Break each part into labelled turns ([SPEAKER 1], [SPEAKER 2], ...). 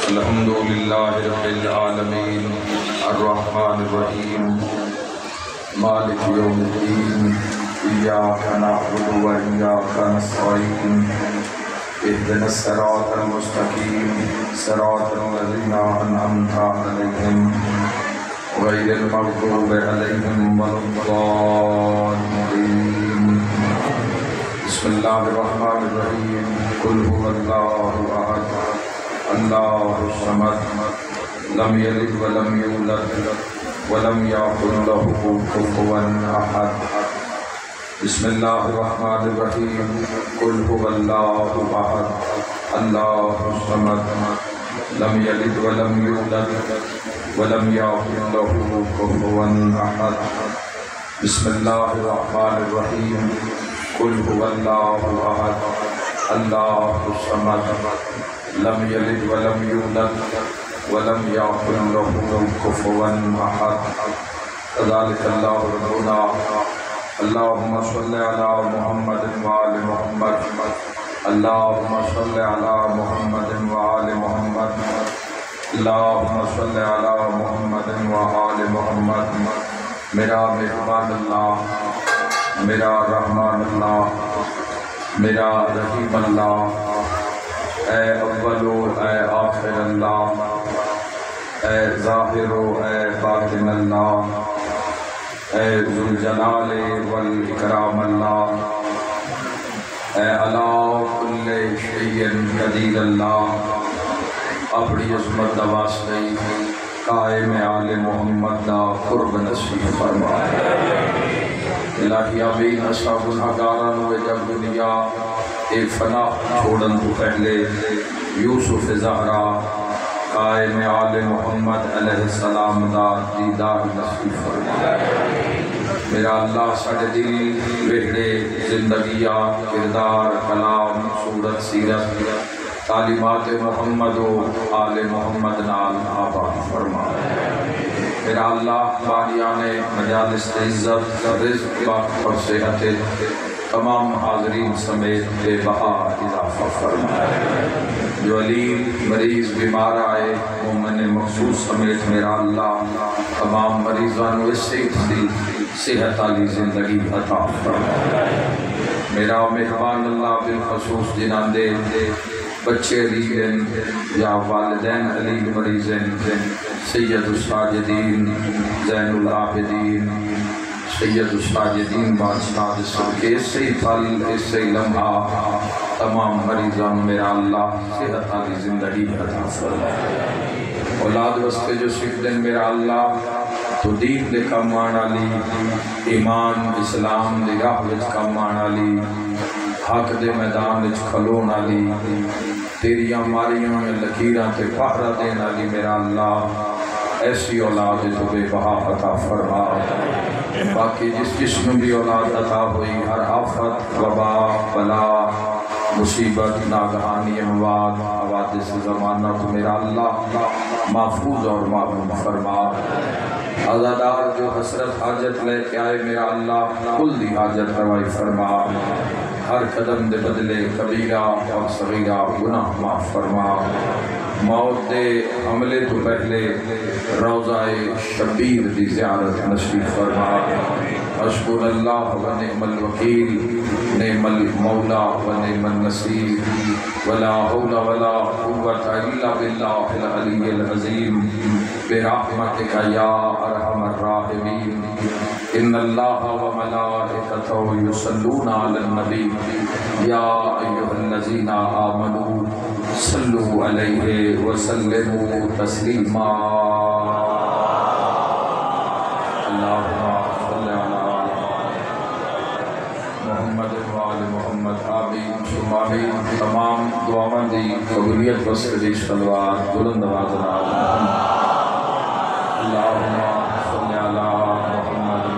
[SPEAKER 1] الحمد للہ رب العالمین الرحمن الرحیم مالک یوم الدین ایاک نعبد و ایاک نستعین اهدنا الصراط المستقیم صراط الذین انعمت علیہم غیر المغضوب علیہم ولا الضالین بسم اللہ الرحمن الرحیم قل هو اللہ احد اللہ الصمد لم یلد ولم یولد ولم یکن له کفوا احد بسم اللہ الرحمن الرحیم قل هو اللہ احد اللہ الصمد لم یلد ولم یولد ولم یکن له کفوا احد بسم اللہ الرحمن الرحیم قل هو اللہ احد اللہ الصمد لم یلد ولم یولد ولم یکن له کفوا احد کذالک اللہ ربنا اللہم صل علی محمد وآل محمد اللہم صل علی محمد وآل محمد اللہم صل علی محمد وآل محمد میرا مہربان اللہ، میرا رحمان اللہ، میرا رحیم اللہ، اے اول و اے آخر اللہ، اے ظاہر و اے باطن اللہ، اے ذوالجلال والاکرام اللہ، اے علی کل شیء قدیر اللہ، اپنی عظمت دا واسطے قائم آل محمد دا قرب نصیب فرما۔ الہی آمین۔ اسا گناہگاراں نو جب دنیا اے فنا چھوڑن تو پہلے یوسف زہرا قائم آل محمد علیہ السلام دا دیدار نصیب فرما۔ میرا اللہ ساڑھے دل وحڑے زندگیہ کردار کلام صورت سیرت تعلیمات محمد و آل محمد نال آباد فرما۔ میرا اللہ باریان مجالس عزت رزق اور صحت تمام حاضرین سمیت بے بہا اضافہ فرما۔ جو علیم مریض بیمار آئے مومن مخصوص سمیت میرا اللہ تمام مریضان و صحت علی زندگی عطا فرما۔ میرا مہربان اللہ بالخصوص جنہاں دے بچے علیل یا والدین علیل مریضین سید الساجدین زین العابدین سید الساجدین بادشاہ کے اسی پھل اسی لمحہ تمام مریضان میرا اللہ صحت علی زندگی عطا فرما۔ اولاد واسطے جو سکھ دن میرا اللہ تو دین دے کم آنا لی، ایمان اسلام دے راہ وچ کم آنا لی، حق دے میدان وچ کھلونا لی، تیریاں ماریاں میں لکیراں تے پہرا دینا لی میرا اللہ ایسی اولاد تو بے بہا عطا فرما۔ باقی جس جسم بھی اولاد عطا ہوئی ہر آفت وبا بلا مصیبت ناگہانی اموات حوادث زمانہ تو میرا اللہ محفوظ اور معلوم فرما۔ عزادار جو حسرت حاجت لے کے آئے میرا اللہ کل دی حاجت روائی فرما۔ ہر قدم دے بدلے کبیرہ اور صغیرہ گناہ معاف فرما۔ موت دے حملے تو پہلے روضہ شبیر دی زیارت نصیب فرما۔ حسبنا اللہ و نعم الوکیل نعم المولا و نعم النصیر ولا حول ولا قوة الا باللہ العلی العظیم برحمتک یا ارحم الراحمین۔ ان اللہ و ملائکتہ یصلون علی النبی یا ایھا الذین آمنوا صلوا علیہ وسلموا تسلیما۔ اللہم صل علی محمد وآل محمد آمین ثم آمین۔ تمام دعاواں دی قبولیت واسطے دی صلوات بلند آواز نال اللہم صل علی محمد۔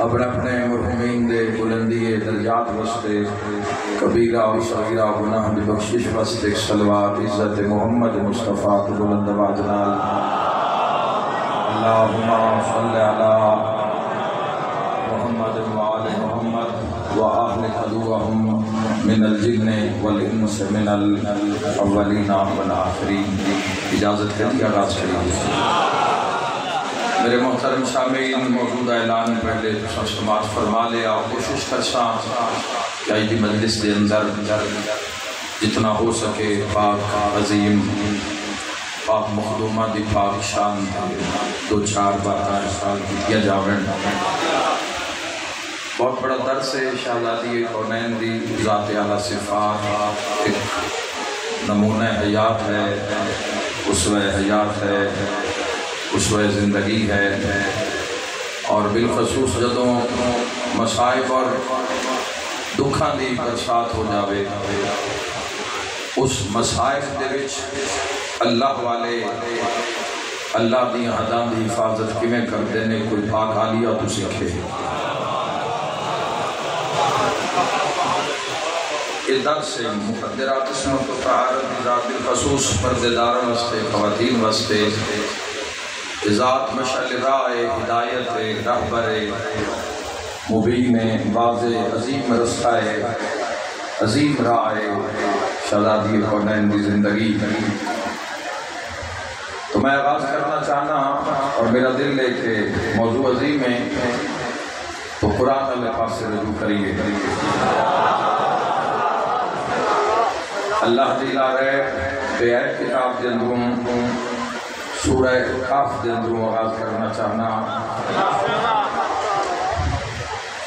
[SPEAKER 1] اپنے مرحومین دے بلندی درجات واسطے کبیرہ و صغیرہ گناہ دی بخشش واسطے صلوات عزت محمد مصطفیٰ کو بلند آواز نال اللہم صل علی محمد وآل محمد وآہل عدوہم من الجن والانس من الاولین والآخرین۔ اجازت ہے کہ آغاز کریے۔ میرے محترم سامعین، موجودہ اعلان پہلے سماعت فرما لیا اور کوشش کرساں کہ آج دی مجلس دے اندر جتنا ہو سکے پاک عظیم پاک مخدومہ دی پاک شان دو چار باتیں سال کی کیا جاویں۔ بہت بڑا درس ہے شہزادی کونین دی ذات اعلیٰ صفات، ایک نمونہ حیات ہے، اسوہ حیات ہے، اسوہ زندگی ہے، اور بالخصوص جدوں مصائب اور دکھاں دی برسات ہو جاوے اس مصائب دے وچ اللہ والے اللہ دی حداں دی حفاظت کیویں کردے نے کوئی پاک حالیہ تو سکھے۔ یہ درس سے مقدرات اسمت و طہارت ذات بالخصوص پردیداروں واسطے، خواتین واسطے، ذات مشعل راہ ہدایت رہبر مبین واضح عظیم رستہ عظیم راہ شہزادی کونین کی زندگی۔ تو میں آغاز کرنا چاہنا اور میرا دل ہے کہ موضوع عظیم ہے تو قرآن اللہ پاک سے رجوع کریے۔ اللہ دیلا رہے بے عیب کتاب دے اندروں سورہ کاف دے اندروں آغاز کرنا چاہنا۔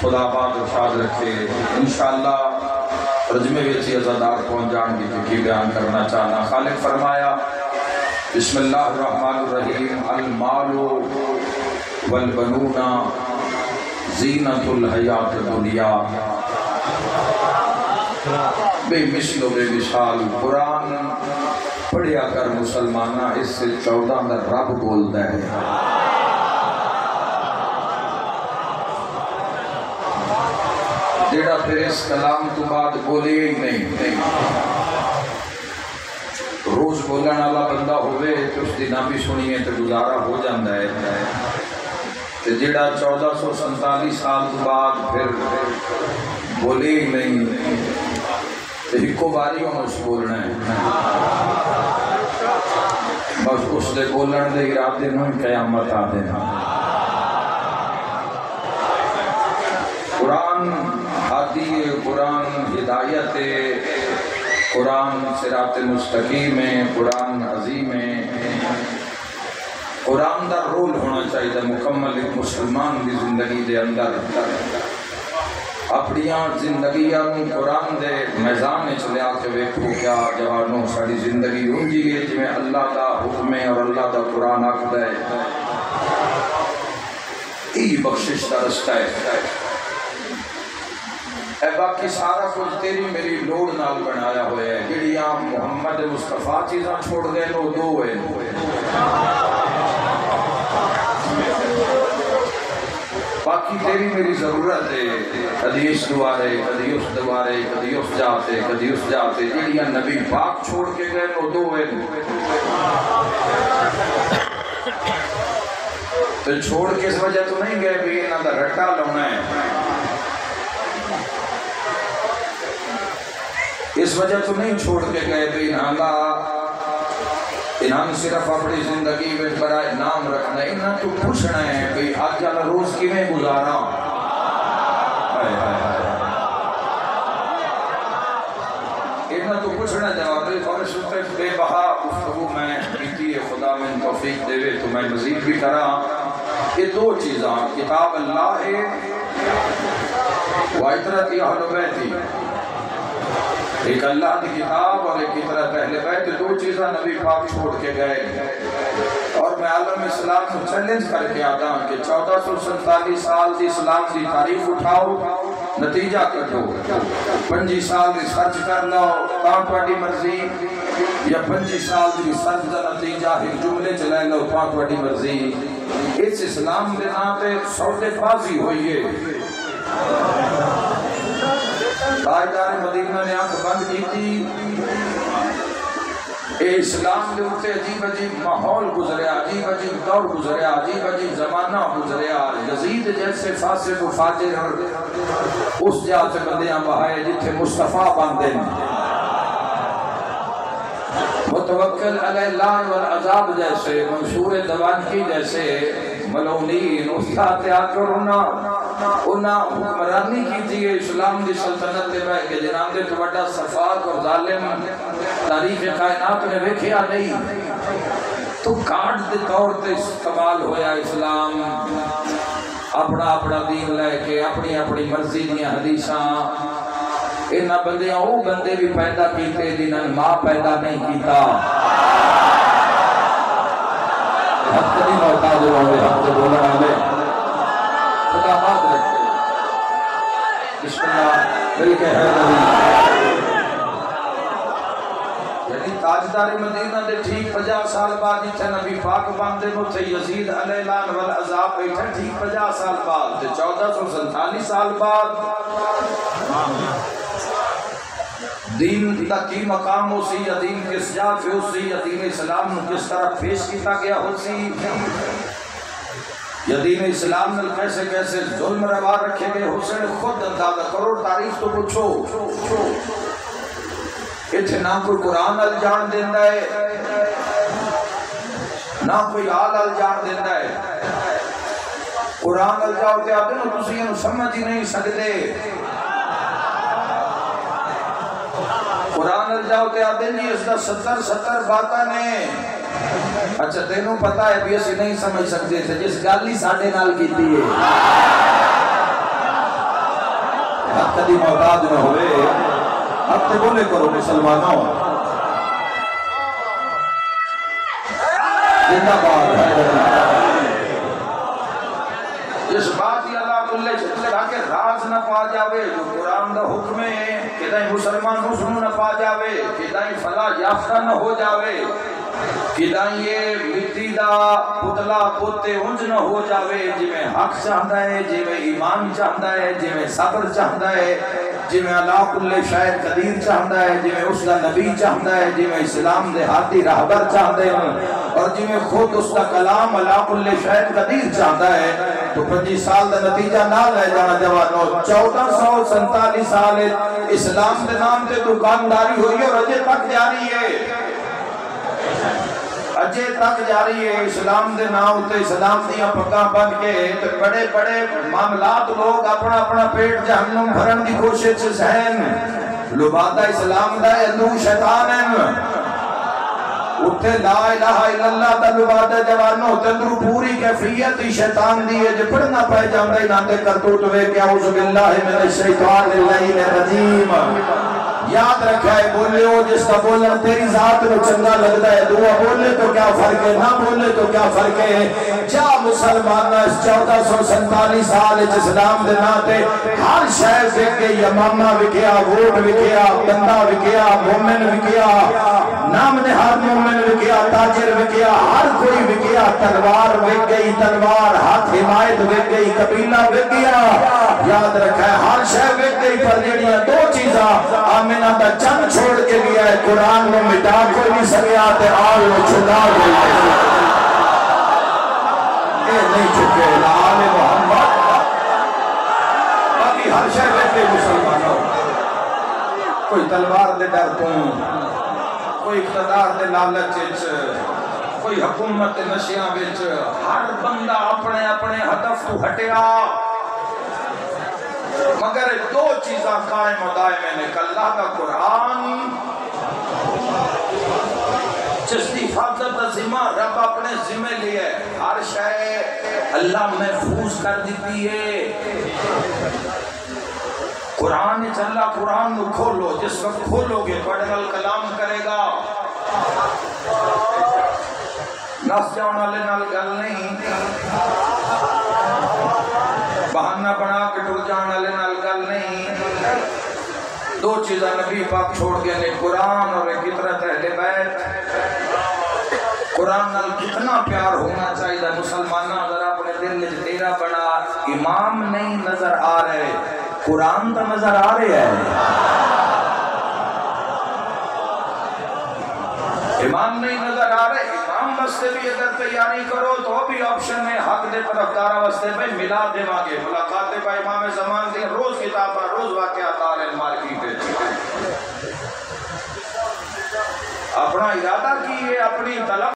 [SPEAKER 1] خدا پاک ارشاد رکھے انشاءاللہ رجمے ویچی ازادار پہنچ جان کی بیان کرنا چاہنا۔ خالق فرمایا بسم اللہ الرحمن الرحیم المال والبنون زینت الحیات الدنیا۔ بے مثل و بے مثال قرآن پڑھیا کر مسلمانہ، اس سے 14 میں رب بولتا ہے۔ جیڑا پھر اس کلام تو بعد بولے ہی نہیں، روز بولن والا بندہ ہوئے تو اس دن بھی سنیے تو گزارا ہو جاندہ ہے۔ جیڑا 1447 سال تو بعد پھر بولے ہی نہیں تو ایکو باری ہوں اس بولنا ہے، بس اس دے بولن دے ارادے نوں قیامت آ دینا۔ قرآن ہادی، قرآن ہدایت، قرآن صراط مستقیم ہے، قرآن عظیم ہے۔ قرآن دا رول ہونا چاہیے مکمل ایک مسلمان دی زندگی دے اندر۔ اپنیاں زندگیاں قرآن دے میزان چلیا کے ویکھو کیا جوانوں ساری زندگی انجی ہے جی میں اللہ دا حکم ہے اور اللہ دا قرآن آکھدا ہے۔ ای بخشش دا رستہ ہے، اے باقی سارا کچھ تیری میری لوڑ نال بنایا ہوئے ہے۔ جڑیاں محمد مصطفیٰ چیزاں چھوڑ دے نو دو ہے، باقی تیری میری ضرورت ہے۔ کدی اس دوارے، کدی اس دوارے، کدی اس جاتے، کدی اس جاتے۔ جڑیاں نبی پاک چھوڑ کے گئے نو دو ہے، تو چھوڑ کے اس وجہ تو نہیں گئے بھی انہاں دا رٹا لاؤنا ہے، اس وجہ تو نہیں چھوڑ کے گئے بھی انہاں صرف اپنی زندگی میں برائے نام رکھنا ہے، انہاں تو پوچھنا ہے کہ آج جانا روز کی میں گزارا۔ انہاں تو پوچھنا جواب دے اور سنتے بے بہا گفتگو میں کیتی ہے، خدا میں توفیق دے تو میں مزید بھی کرا۔ یہ دو چیزاں کتاب اللہ ہے وَعِطْرَتِ اہل بیتی، ایک اللہ کی کتاب اور ایک کی طرح پہلے بیت، دو چیزیں نبی پاک چھوڑ کے گئے۔ اور میں عالم اسلام کو چیلنج کر کے آتا ہوں کہ 1447 سال دی اسلام دی تاریخ اٹھاؤ، نتیجہ کٹو، 25 سال ریسرچ کر لو تاں تہاڈی مرضی، یا 25 سال دی ریسرچ دا نتیجہ ایک جملے چلائے لو تاں تہاڈی مرضی۔ اس اسلام دے نام تے سودے بازی ہوئی ہے۔ تاجدار مدینہ نے آنکھ بند کی تھی، اسلام کے اوپر عجیب عجیب ماحول گزریا، عجیب عجیب دور گزریا، عجیب عجیب زمانہ گزریا. یزید جیسے فاسق و فاجر اس جا سے بندیاں بہائے جتھے مصطفیٰ باندھے متوکل علی اللہ والعذاب جیسے منصور دوانکی جیسے ملعونین استاد تیاتر انہاں حکمرانی کی تھی اسلام دی سلطنت دے بہ کے جناب دے تو بڑا صفاق اور ظالم تاریخ کائنات نے ویکھیا نہیں. تو کارڈ دے طور تے استعمال ہویا اسلام اپنا اپنا دین لے کے اپنی اپنی مرضی دیاں حدیثاں. انہاں بندیاں وہ بندے بھی پیدا کیتے جنہاں ماں پیدا نہیں کیتا. حق نہیں محتاج ہوئے حق سے بولنا ہمیں خدا بات رکھتے. بسم اللہ مل کے حیدری یعنی تاجدار مدینہ دے ٹھیک 50 سال بعد جتھے نبی پاک باندھے نو تھے یزید علیہ لعن والعذاب بیٹھے ٹھیک 50 سال بعد 1447 سال بعد دین کا کی مقام ہو سی یا دین کس جا پہ ہو سی یا دین اسلام نے کس طرح پیش کیتا گیا ہو سی یا دین اسلام نے کیسے کیسے ظلم روا رکھے گئے ہو سے خود اندازہ کرو. تاریخ تو پوچھو اتھے نہ کوئی قرآن ال جان دیندہ ہے نہ کوئی آل ال جان دیندہ ہے. قرآن ال جاؤ تے آدھے نو تسی انہوں سمجھ ہی نہیں سکتے. قرآن ال جاؤ تے آدھے نہیں اس دا 70 باتاں نے. اچھا تینوں پتا ہے بھی اسی نہیں سمجھ سکتے تھے جس گالی ساڑھے نال کی تھی ہے حق کدی محتاج نہ ہوئے. اب تے بولے کرو مسلمانوں زندہ باد ہے. اس بات ہی اللہ کلے چھتے رہا کہ راز نہ پا جاوے جو قرآن دا حکم ہے کہ دائیں مسلمان حسن نہ پا جاوے کہ دائیں فلاح یافتہ نہ ہو جاوے کہ دائیں یہ مٹی دا پتلا پوتے انج نہ ہو جاوے جی میں حق چاہتا ہے جی میں ایمان چاہتا ہے جی میں صبر چاہتا ہے جی میں اللہ کل شاید قدیر چاہتا ہے جی میں اس دا نبی چاہتا ہے جی میں اسلام دے ہاتھی رہبر چاہتے ہیں اور جی میں خود اس دا کلام اللہ کل شاید قدیر چاہتا ہے. تو 25 سال دا نتیجہ نہ لے جانا جوانوں. 1447 سال اسلام دے نام تے دکانداری ہوئی اور اجے تک جاری ہے. اجے تک جاری ہے اسلام دے نام تے اسلام دیاں پگاں بن کے تے بڑے بڑے معاملات لوگ اپنا اپنا پیٹ جہنم بھرن دی کوشش سہن. لبادہ اسلام دا اندو شیطان ہے اتھے لا الہ الا اللہ دا لبادہ جوانوں تندرو پوری کیفیت شیطان دی ہے جو پڑھنا پہ جاندہ ہی ناندے کرتوت ہوئے کہ اعوذ باللہ من الشیطان اللعین الرجیم. یاد رکھا ہے بولے ہو جس کا بولنا تیری ذات میں چنگا لگتا ہے. دعا بولے تو کیا فرق ہے نہ بولے تو کیا فرق ہے. جا مسلمان اس 1447 سال اسلام دے ناتے ہر شہر سے گئی امامہ وکیا ووٹ وکیا بندہ وکیا مومن وکیا نام نے ہر مومن وکیا تاجر وکیا ہر کوئی وکیا. تلوار وک گئی تلوار ہاتھ حمایت وک گئی قبیلہ وک گیا. یاد رکھا ہے ہر شہر وک گئی پر جڑیاں دو چیزاں آمینہ دا چند چھوڑ کے گیا ہے قرآن میں مٹا کوئی نہیں سکیا تے آل میں چھڑا گئی اے نہیں چکے لال محمد. باقی ہر شہر ویسے مسلمانوں کوئی تلوار دے ڈر تو کوئی اقتدار دے لالچ کوئی حکومت دے نشیاں وچ ہر بندہ اپنے اپنے ہدف تو ہٹیا مگر دو چیزاں قائم و دائم نے اللہ کا قرآن جس کی حفاظت کا ذمہ رب اپنے ذمہ لیا ہے. ہر شے اللہ محفوظ کر دیتی ہے. قرآن چلا قرآن نو کھولو جس وقت کھولو گے بڑے نال کلام کرے گا. نس جاؤں والے نال گل نہیں بہانہ بنا کے ٹر جان والے نال گل نہیں. دو چیزاں نبی پاک چھوڑ گئے نے قرآن اور ایک اطرت اہل بیت. قرآن نال کتنا پیار ہونا چاہیے مسلمانہ اگر اپنے دل میں تیرا بڑا امام نہیں نظر آ رہے قرآن تو نظر آ رہے ہے. امام نہیں نظر آ رہے، امام واسطے بھی اگر تیاری کرو تو بھی آپشن میں حق دے طرفدار واسطے پہ ملا دے مانگے ملاقات با امام زمان دی روز کتابہ روز واقعات آ رہے مارکیٹ اپنا ارادہ کی ہے، اپنی طلب